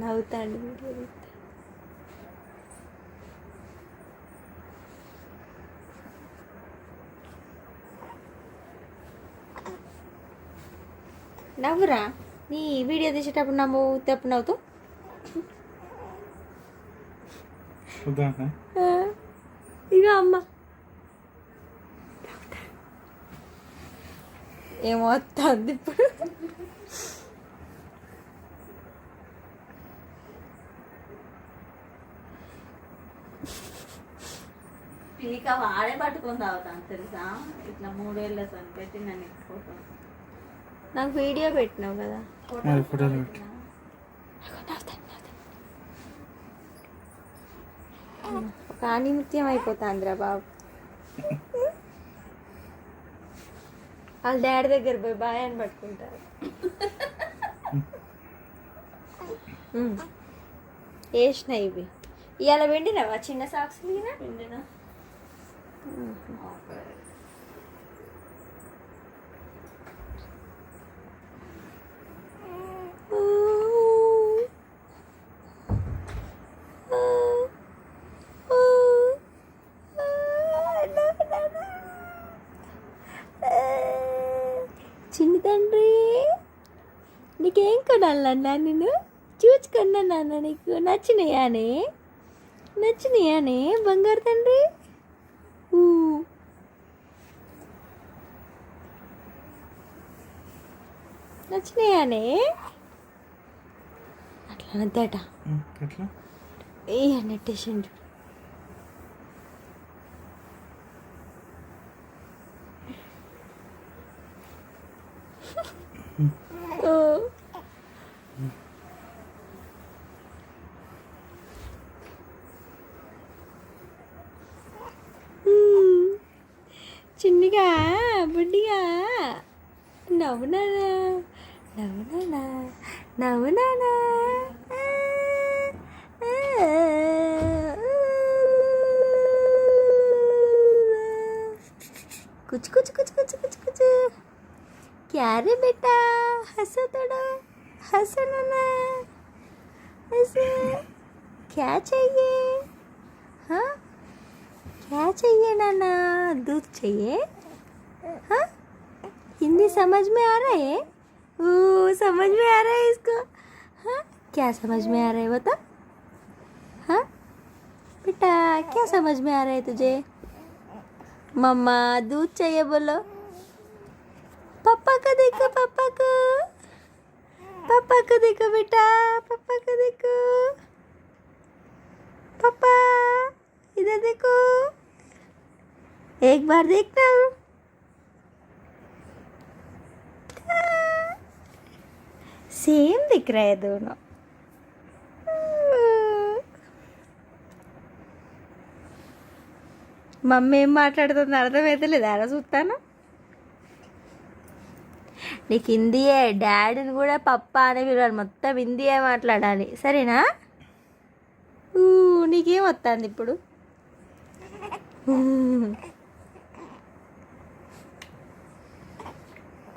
నవ్వుతాండి. నవ్వురా, నీ వీడియో తీసేటప్పుడు నవ్వుతప్పుడు నవ్వుతూ ఇక అమ్మ ఏమో వస్తుంది ఇప్పుడు. పీక వాడే పట్టుకొని తాగుతాను తెలుసా. ఇట్లా 3 ఏళ్ళ పెట్టి నన్ను ఫోటో నాకు వీడియో పెట్టినావు కదా. ఫోటోలు పెట్టు. ఒక ఆనిమిత్యం అయిపోతాందిరా బాబు. వాళ్ళ డాడీ దగ్గర పోయి బాయ్ అని పట్టుకుంటారు. వేసిన ఇవి ఇవాళ వెండినవా చిన్న సాక్స్ పిండినా. చిన్న తండ్రి నీకేం కొనాలన్నా నేను చూసుకున్నా నాన్న. నీకు నచ్చినాయానే బంగారు తండ్రి. నచ్చినాయానే అట్లా నద్దట ఏ నెట్టేసిండు. చిన్నగా బుడ్డిగా నవ్వునానా कुछ कुछ कुछ कुछ कुछ कुछ क्या रे बेटा हंसो थोड़ा हंसो ना हंसो क्या चाहिए हाँ क्या चाहिए नाना दूध चाहिए हाँ हिंदी समझ में आ रहा है समझ में आ रहा है इसको हाँ क्या समझ में आ रहा है बता हाँ बेटा क्या समझ में आ रहा है तुझे मम्मा दूध चाहिए बोलो पापा को देखो पापा को देखो बेटा पापा को देखो पापा इधर देखो एक बार देखना सेम दिख रहा है दोनों మమ్మీ ఏం మాట్లాడుతుంది అర్థమైతే లేదా అలా చూస్తాను. నీకు హిందీయే, డాడీని కూడా పప్ప అని పిలవాలి, మొత్తం హిందీయే మాట్లాడాలి సరేనా. నీకేం వస్తుంది ఇప్పుడు.